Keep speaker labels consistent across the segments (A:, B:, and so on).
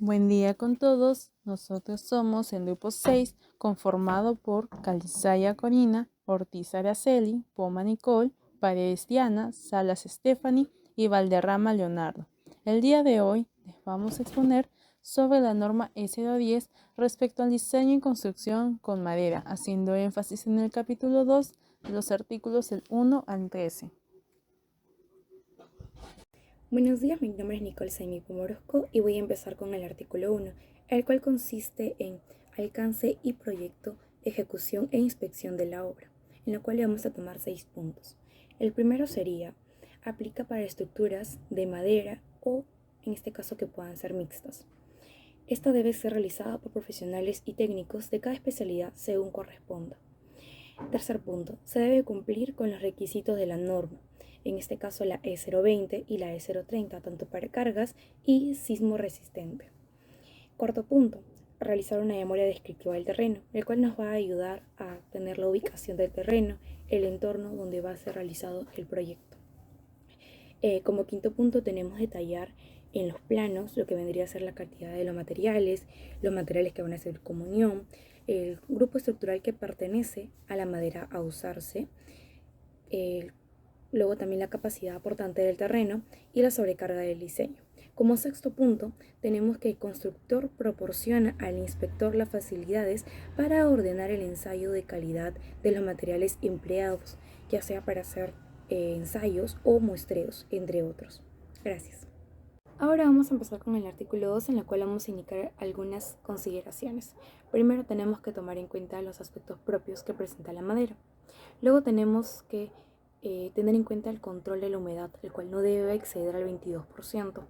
A: Buen día con todos. Nosotros somos el grupo 6, conformado por Calizaya Corina, Ortiz Araceli, Poma Nicole, Paredes Diana, Salas Stephanie y Valderrama Leonardo. El día de hoy les vamos a exponer sobre la norma S010 respecto al diseño y construcción con madera, haciendo énfasis en el capítulo 2 de los artículos del 1 al 13.
B: Buenos días, mi nombre es Nicole Saimi Pomorosco y voy a empezar con el artículo 1, el cual consiste en alcance y proyecto, ejecución e inspección de la obra, en lo cual le vamos a tomar 6 puntos. El primero sería, aplica para estructuras de madera o, en este caso, que puedan ser mixtas. Esta debe ser realizada por profesionales y técnicos de cada especialidad según corresponda. Tercer punto, se debe cumplir con los requisitos de la norma, en este caso la E020 y la E030, tanto para cargas y sismo resistente. Cuarto punto, realizar una memoria descriptiva del terreno, el cual nos va a ayudar a tener la ubicación del terreno, el entorno donde va a ser realizado el proyecto. Como quinto punto tenemos detallar en los planos lo que vendría a ser la cantidad de los materiales que van a ser comunión, el grupo estructural que pertenece a la madera a usarse, luego también la capacidad aportante del terreno y la sobrecarga del diseño. Como sexto punto, tenemos que el constructor proporciona al inspector las facilidades para ordenar el ensayo de calidad de los materiales empleados, ya sea para hacer ensayos o muestreos, entre otros. Gracias. Ahora vamos a empezar con el artículo 2, en el cual vamos a indicar algunas consideraciones. Primero tenemos que tomar en cuenta los aspectos propios que presenta la madera. Luego tenemos que tener en cuenta el control de la humedad, el cual no debe exceder al 22%.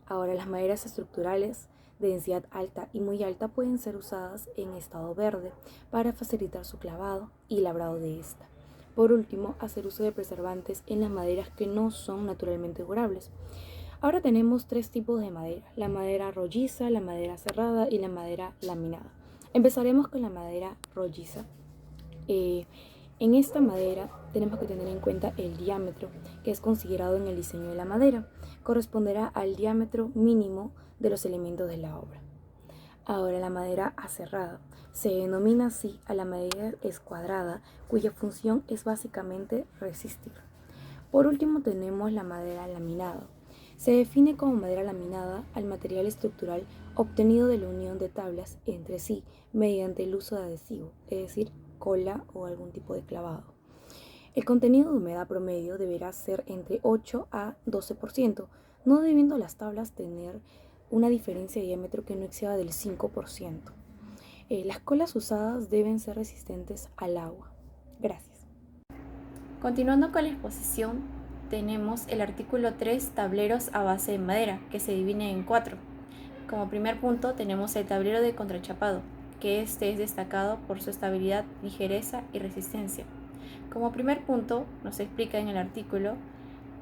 B: Ahora, las maderas estructurales de densidad alta y muy alta pueden ser usadas en estado verde para facilitar su clavado y labrado de esta. Por último, hacer uso de preservantes en las maderas que no son naturalmente durables. Ahora tenemos 3 tipos de madera: la madera rolliza, la madera cerrada y la madera laminada. Empezaremos con la madera rolliza. En esta madera tenemos que tener en cuenta el diámetro que es considerado en el diseño de la madera. Corresponderá al diámetro mínimo de los elementos de la obra. Ahora, la madera aserrada se denomina así a la madera escuadrada, cuya función es básicamente resistir. Por último tenemos la madera laminada. Se define como madera laminada al material estructural obtenido de la unión de tablas entre sí mediante el uso de adhesivo, es decir, cola o algún tipo de clavado. El contenido de humedad promedio deberá ser entre 8 a 12%, no debiendo las tablas tener una diferencia de diámetro que no exceda del 5%. Las colas usadas deben ser resistentes al agua. Gracias.
C: Continuando con la exposición, tenemos el artículo 3, tableros a base de madera, que se divide en 4. Como primer punto tenemos el tablero de contrachapado, que este es destacado por su estabilidad, ligereza y resistencia. Como primer punto, nos explica en el artículo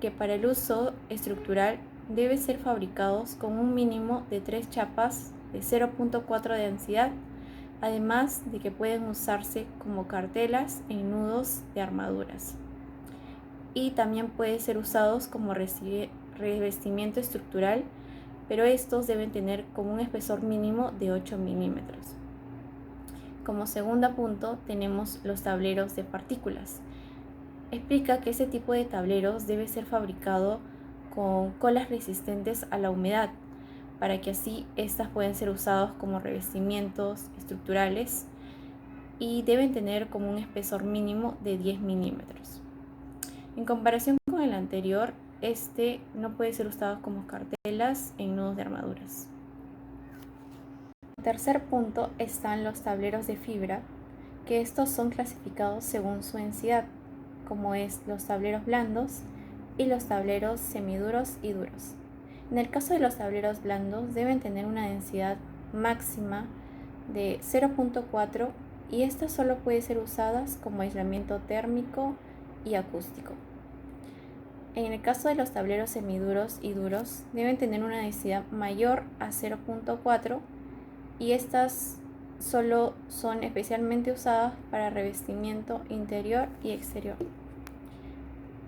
C: que para el uso estructural deben ser fabricados con un mínimo de 3 chapas de 0.4 de densidad, además de que pueden usarse como cartelas en nudos de armaduras. Y también pueden ser usados como revestimiento estructural, pero estos deben tener como un espesor mínimo de 8 milímetros. Como segundo punto tenemos los tableros de partículas. Explica que ese tipo de tableros debe ser fabricado con colas resistentes a la humedad, para que así estas puedan ser usados como revestimientos estructurales y deben tener como un espesor mínimo de 10 milímetros. En comparación con el anterior, este no puede ser usado como cartelas en nudos de armaduras. En tercer punto están los tableros de fibra, que estos son clasificados según su densidad, como es los tableros blandos y los tableros semiduros y duros. En el caso de los tableros blandos deben tener una densidad máxima de 0.4 y estas solo pueden ser usadas como aislamiento térmico y acústico. En el caso de los tableros semiduros y duros deben tener una densidad mayor a 0.4 y estas solo son especialmente usadas para revestimiento interior y exterior.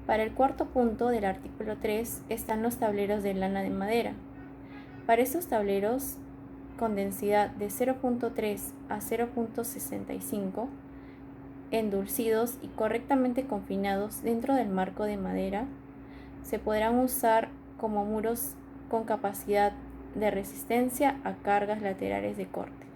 C: Para el cuarto punto del artículo 3 están los tableros de lana de madera. Para estos tableros con densidad de 0.3 a 0.65, endurecidos y correctamente confinados dentro del marco de madera, se podrán usar como muros con capacidad de resistencia a cargas laterales de corte.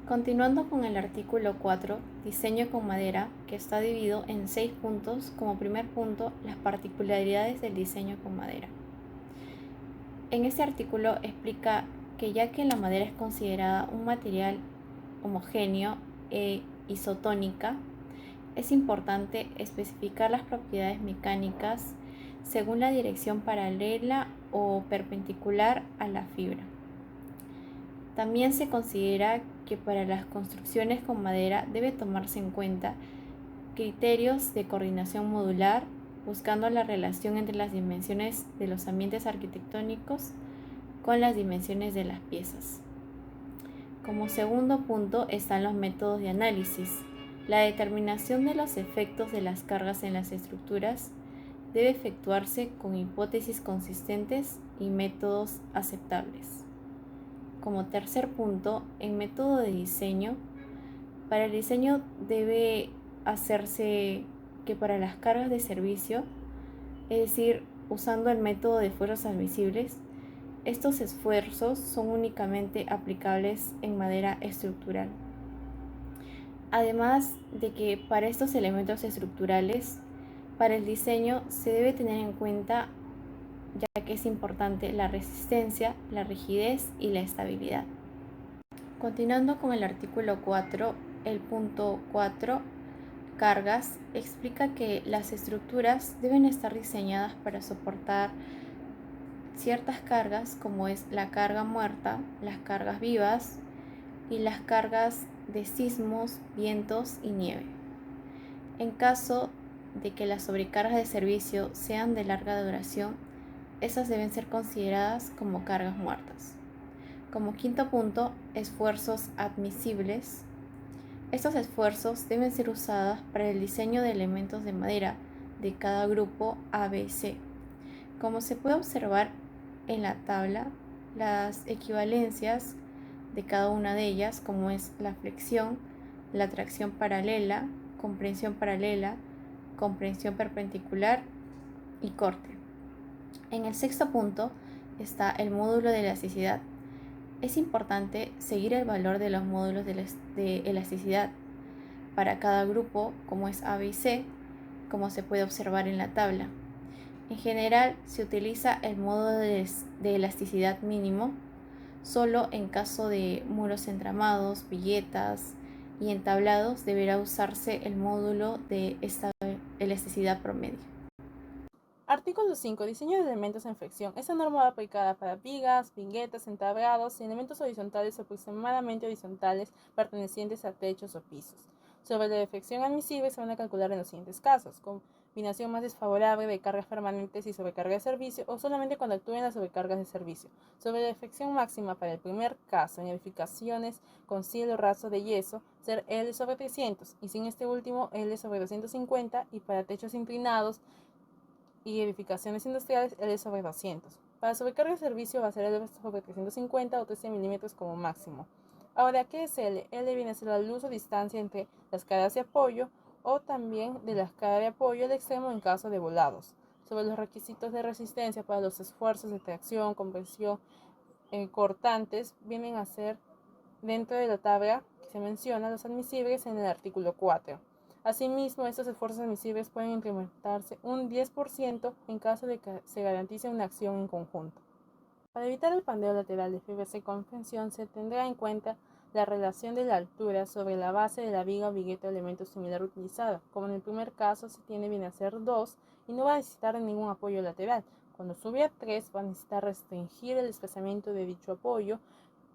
C: Continuando con el artículo 4, diseño con madera, que está dividido en 6 puntos. Como primer punto, las particularidades del diseño con madera. En este artículo explica que ya que la madera es considerada un material homogéneo e isotónica, es importante especificar las propiedades mecánicas según la dirección paralela o perpendicular a la fibra. También se considera que para las construcciones con madera debe tomarse en cuenta criterios de coordinación modular, buscando la relación entre las dimensiones de los ambientes arquitectónicos con las dimensiones de las piezas. Como segundo punto están los métodos de análisis. La determinación de los efectos de las cargas en las estructuras debe efectuarse con hipótesis consistentes y métodos aceptables. Como tercer punto, en método de diseño, para el diseño debe hacerse que para las cargas de servicio, es decir, usando el método de fuerzas admisibles, estos esfuerzos son únicamente aplicables en madera estructural. Además de que para estos elementos estructurales, para el diseño se debe tener en cuenta, ya que es importante, la resistencia, la rigidez y la estabilidad. Continuando con el artículo 4, el punto 4, cargas, explica que las estructuras deben estar diseñadas para soportar ciertas cargas, como es la carga muerta, las cargas vivas y las cargas de sismos, vientos y nieve. En caso de que las sobrecargas de servicio sean de larga duración, esas deben ser consideradas como cargas muertas. Como quinto punto, esfuerzos admisibles. Estos esfuerzos deben ser usados para el diseño de elementos de madera de cada grupo ABC. Como se puede observar en la tabla, las equivalencias de cada una de ellas, como es la flexión, la tracción paralela, comprensión perpendicular y corte. En el sexto punto está el módulo de elasticidad. Es importante seguir el valor de los módulos de elasticidad para cada grupo, como es A, B y C, como se puede observar en la tabla. En general, se utiliza el módulo de elasticidad mínimo solo en caso de muros entramados, viguetas y entablados. Deberá usarse el módulo de elasticidad promedio.
A: Artículo 5. Diseño de elementos en flexión. Esta norma va aplicada para vigas, viguetas, entablados y elementos horizontales o aproximadamente horizontales pertenecientes a techos o pisos. Sobre la deflexión admisible se van a calcular en los siguientes casos: combinación más desfavorable de cargas permanentes y sobrecarga de servicio, o solamente cuando actúen las sobrecargas de servicio. Sobre la deflexión máxima para el primer caso, en edificaciones con cielo raso de yeso, ser L sobre 300 y sin este último L sobre 250, y para techos inclinados y edificaciones industriales L sobre 200. Para sobrecarga de servicio va a ser L sobre 350 o 13 milímetros como máximo. Ahora, ¿qué es L? L viene a ser la luz o distancia entre las caras de apoyo, o también de las caras de apoyo al extremo en caso de volados. Sobre los requisitos de resistencia para los esfuerzos de tracción, compresión, cortantes, vienen a ser dentro de la tabla que se menciona los admisibles en el artículo 4. Asimismo, estos esfuerzos admisibles pueden incrementarse un 10% en caso de que se garantice una acción en conjunto. Para evitar el pandeo lateral de fibras de contención, se tendrá en cuenta la relación de la altura sobre la base de la viga o vigueta o elemento similar utilizado. Como en el primer caso, se tiene bien a ser 2 y no va a necesitar ningún apoyo lateral. Cuando sube a 3, va a necesitar restringir el desplazamiento de dicho apoyo,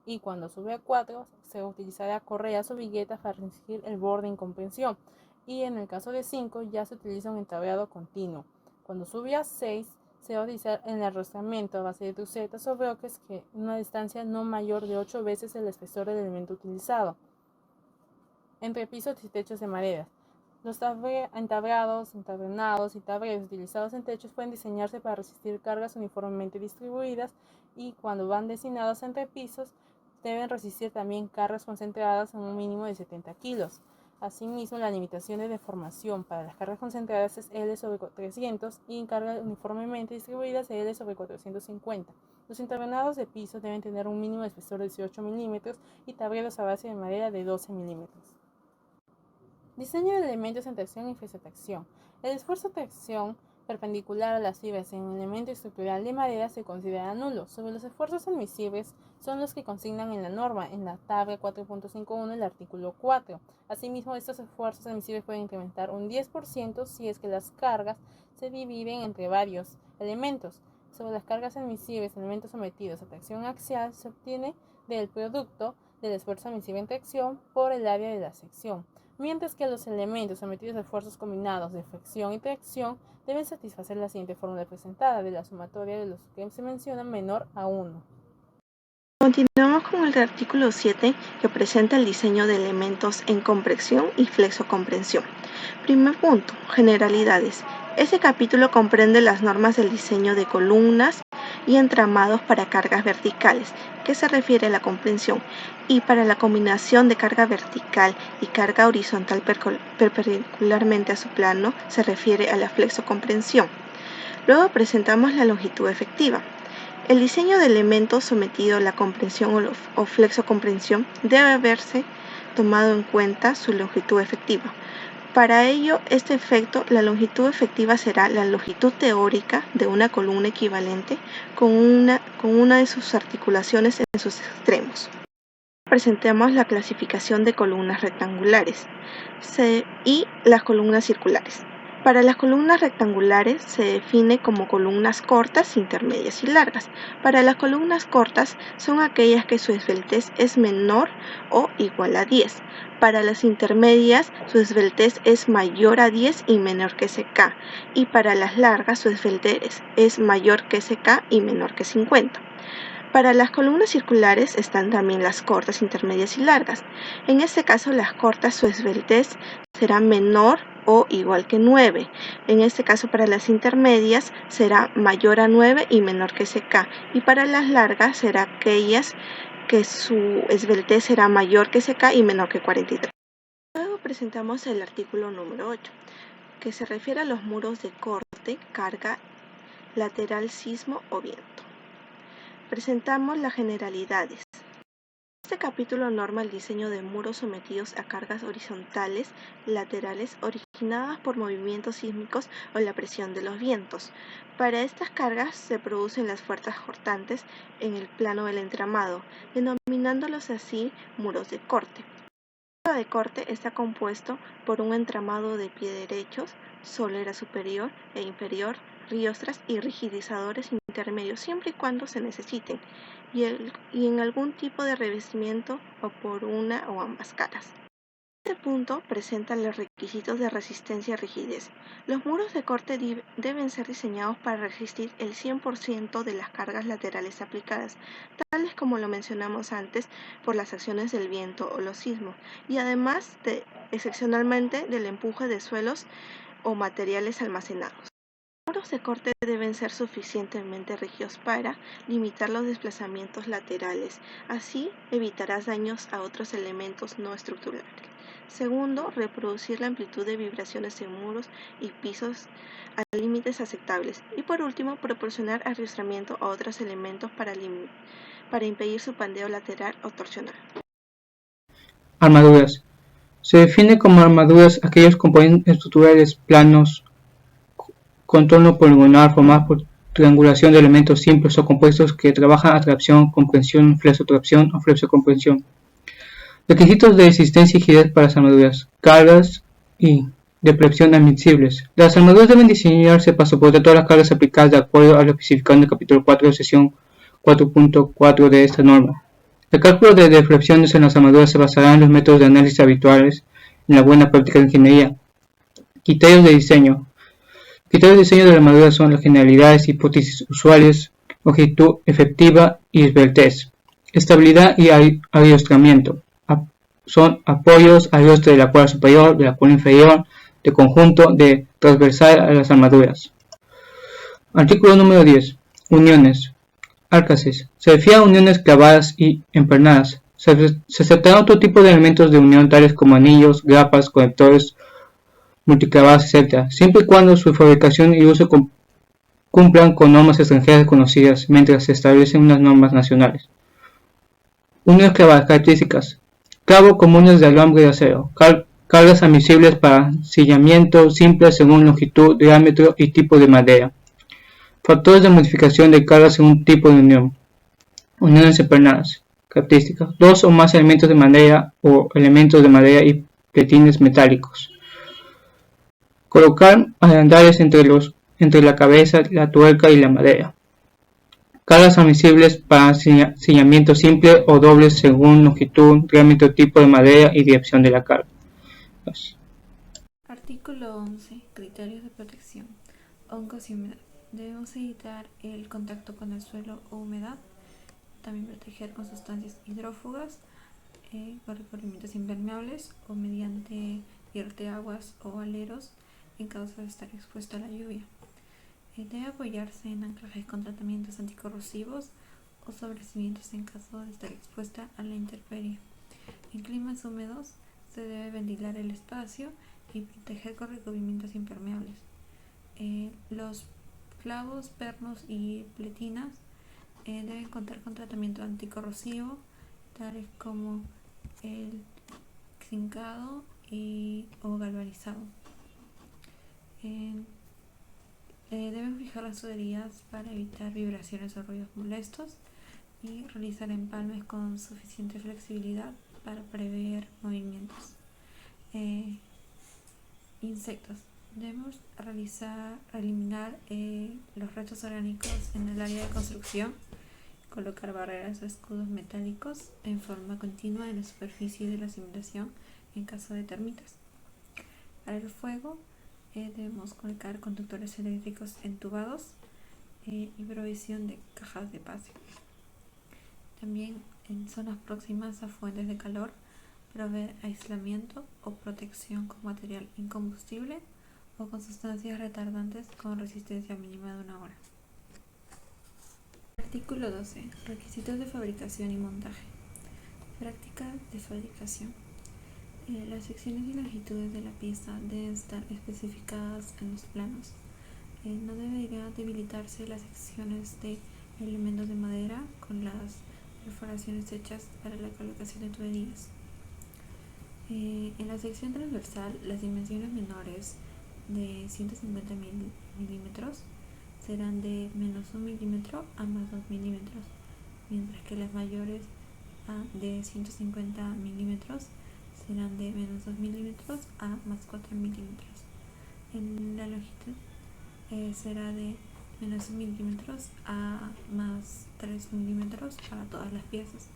A: y cuando sube a 4, se utilizará correas o viguetas para restringir el borde en comprensión. Y en el caso de 5 ya se utiliza un entablado continuo. Cuando sube a 6 se va a utilizar el arrastramiento a base de trucetas o bloques que una distancia no mayor de 8 veces el espesor del elemento utilizado entre pisos y techos de madera. Los entablados, entablonados y tableros utilizados en techos pueden diseñarse para resistir cargas uniformemente distribuidas y cuando van destinados entre pisos deben resistir también cargas concentradas en un mínimo de 70 kilos. Asimismo, la limitación de deformación para las cargas concentradas es L sobre 300 y en cargas uniformemente distribuidas es L sobre 450. Los entablonados de piso deben tener un mínimo de espesor de 18 milímetros y tableros a base de madera de 12 milímetros. Diseño de elementos en tracción y flexotracción. El esfuerzo de tracción perpendicular a las fibras en un elemento estructural de madera se considera nulo. Sobre los esfuerzos admisibles son los que consignan en la norma, en la tabla 4.51, el artículo 4. Asimismo, estos esfuerzos admisibles pueden incrementar un 10% si es que las cargas se dividen entre varios elementos. Sobre las cargas admisibles, elementos sometidos a tracción axial, se obtiene del producto del esfuerzo admisible en tracción por el área de la sección, mientras que los elementos sometidos a esfuerzos combinados de flexión y tracción deben satisfacer la siguiente fórmula presentada, de la sumatoria de los que se mencionan menor a 1.
D: Continuamos con el artículo 7 que presenta el diseño de elementos en compresión y flexocomprensión. Primer punto, generalidades. Este capítulo comprende las normas del diseño de columnas y entramados para cargas verticales, que se refiere a la comprensión, y para la combinación de carga vertical y carga horizontal perpendicularmente a su plano, se refiere a la flexocomprensión. Luego presentamos la longitud efectiva. El diseño de elementos sometido a la comprensión o flexocomprensión debe haberse tomado en cuenta su longitud efectiva. Para ello, este efecto, la longitud efectiva será la longitud teórica de una columna equivalente con una de sus articulaciones en sus extremos. Presentemos la clasificación de columnas rectangulares y las columnas circulares. Para las columnas rectangulares se define como columnas cortas, intermedias y largas. Para las columnas cortas son aquellas que su esbeltez es menor o igual a 10. Para las intermedias su esbeltez es mayor a 10 y menor que SK. Y para las largas su esbeltez es mayor que SK y menor que 50. Para las columnas circulares están también las cortas, intermedias y largas. En este caso, las cortas su esbeltez será menor o igual que 9. En este caso, para las intermedias será mayor a 9 y menor que SK. Y para las largas será aquellas que su esbeltez será mayor que SK y menor que 43. Luego presentamos el artículo número 8, que se refiere a los muros de corte, carga, lateral, sismo o viento. Presentamos las generalidades. Este capítulo norma el diseño de muros sometidos a cargas horizontales, laterales, originadas por movimientos sísmicos o la presión de los vientos. Para estas cargas se producen las fuerzas cortantes en el plano del entramado, denominándolos así muros de corte. El muro de corte está compuesto por un entramado de pie derechos, solera superior e inferior, riostras y rigidizadores intermedios siempre y cuando se necesiten, y en algún tipo de revestimiento o por una o ambas caras. Este punto presenta los requisitos de resistencia y rigidez. Los muros de corte deben ser diseñados para resistir el 100% de las cargas laterales aplicadas, tales como lo mencionamos antes por las acciones del viento o los sismos, y además excepcionalmente del empuje de suelos o materiales almacenados. Los muros de corte deben ser suficientemente rígidos para limitar los desplazamientos laterales, así evitarás daños a otros elementos no estructurales. Segundo, reproducir la amplitud de vibraciones en muros y pisos a límites aceptables. Y por último, proporcionar arrastramiento a otros elementos para impedir su pandeo lateral o torsional.
E: Armaduras. Se define como armaduras aquellos componentes estructurales planos contorno poligonal formados por triangulación de elementos simples o compuestos que trabajan a tracción, comprensión, flexotracción o flexocomprensión. Requisitos de resistencia y rigidez para las armaduras, cargas y de presión admisibles. Las armaduras deben diseñarse para soportar todas las cargas aplicadas de acuerdo a lo especificado en el capítulo 4 de sección 4.4 de esta norma. El cálculo de deflecciones en las armaduras se basará en los métodos de análisis habituales en la buena práctica de ingeniería. Criterios de diseño. Criterios de diseño de la armadura son las generalidades, hipótesis usuales, longitud efectiva y esbeltez. Estabilidad y ariostramiento. Son apoyos, ariostre de la cuerda superior, de la cuerda inferior, de conjunto de transversal a las armaduras. Artículo número 10. Uniones. Arcases. Se refiere a uniones clavadas y empernadas. Se aceptarán otro tipo de elementos de unión tales como anillos, grapas, conectores, multiclavadas, etc., siempre y cuando su fabricación y uso cumplan con normas extranjeras conocidas, mientras se establecen unas normas nacionales. Uniones clavadas. Características. Clavo comunes de alambre de acero. Cargas admisibles para sillamiento simple según longitud, diámetro y tipo de madera. Factores de modificación de cargas según tipo de unión. Uniones empernadas. Características. Dos o más elementos de madera o elementos de madera y pletines metálicos. Colocar arandelas entre la cabeza, la tuerca y la madera. Cargas admisibles para sillamiento simple o doble según longitud, diámetro, tipo de madera y dirección de la carga.
C: Artículo 11. Criterios de protección. Hongos y humedad. Debemos evitar el contacto con el suelo o humedad. También proteger con sustancias hidrófugas, con recubrimientos impermeables o mediante vierteaguas o aleros en caso de estar expuesto a la lluvia. Debe apoyarse en anclajes con tratamientos anticorrosivos o sobre cimientos en caso de estar expuesta a la intemperie. En climas húmedos se debe ventilar el espacio y proteger con recubrimientos impermeables. Los clavos, pernos y pletinas deben contar con tratamiento anticorrosivo, tales como el zincado o galvanizado. Deben fijar las tuberías para evitar vibraciones o ruidos molestos y realizar empalmes con suficiente flexibilidad para prever movimientos. Insectos. Debemos eliminar los restos orgánicos en el área de construcción, colocar barreras o escudos metálicos en forma continua en la superficie de la cimentación en caso de termitas. Para el fuego, debemos colocar conductores eléctricos entubados y provisión de cajas de pase. También en zonas próximas a fuentes de calor, proveer aislamiento o protección con material incombustible o con sustancias retardantes con resistencia mínima de 1 hora. Artículo 12. Requisitos de fabricación y montaje. Práctica de fabricación. Las secciones y longitudes de la pieza deben estar especificadas en los planos. No deberían debilitarse las secciones de elementos de madera con las perforaciones hechas para la colocación de tuberías. En la sección transversal, las dimensiones menores de 150 milímetros serán de menos 1 milímetro a más 2 milímetros, mientras que las mayores de 150 milímetros serán de menos 2 milímetros a más 4 milímetros. En la longitud será de menos 1 milímetros a más 3 milímetros para todas las piezas.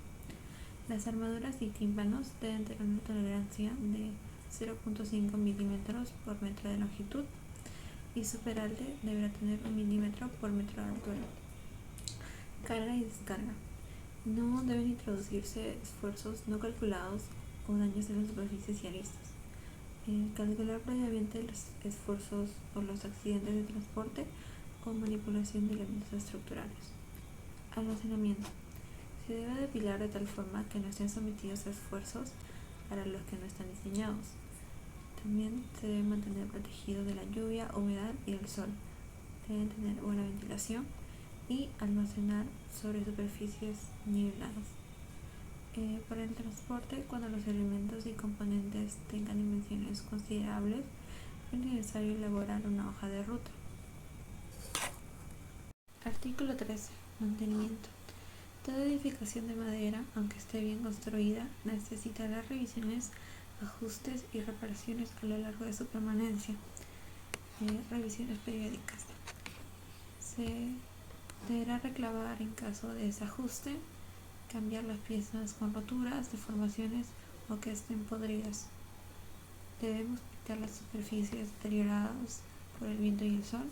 C: Las armaduras y tímpanos deben tener una tolerancia de 0.5 milímetros por metro de longitud y su peralte deberá tener 1 milímetro por metro de altura. Carga y descarga. No deben introducirse esfuerzos no calculados o daños en las superficies y aristas. Calcular previamente los esfuerzos por los accidentes de transporte o manipulación de elementos estructurales. Almacenamiento. Se debe depilar de tal forma que no estén sometidos a esfuerzos para los que no están diseñados. También se debe mantener protegido de la lluvia, humedad y del sol. Deben tener buena ventilación y almacenar sobre superficies niveladas. Para el transporte, cuando los elementos y componentes tengan dimensiones considerables, es necesario elaborar una hoja de ruta. Artículo 13. Mantenimiento. Toda edificación de madera, aunque esté bien construida, necesitará revisiones, ajustes y reparaciones a lo largo de su permanencia. Revisiones periódicas. Se deberá reclavar en caso de desajuste, cambiar las piezas con roturas, deformaciones o que estén podridas. Debemos pintar las superficies deterioradas por el viento y el sol,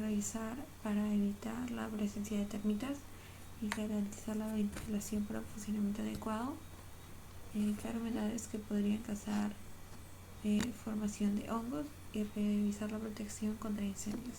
C: revisar para evitar la presencia de termitas y garantizar la ventilación para un funcionamiento adecuado, evitar humedades que podrían causar
F: formación de hongos y revisar la protección contra incendios.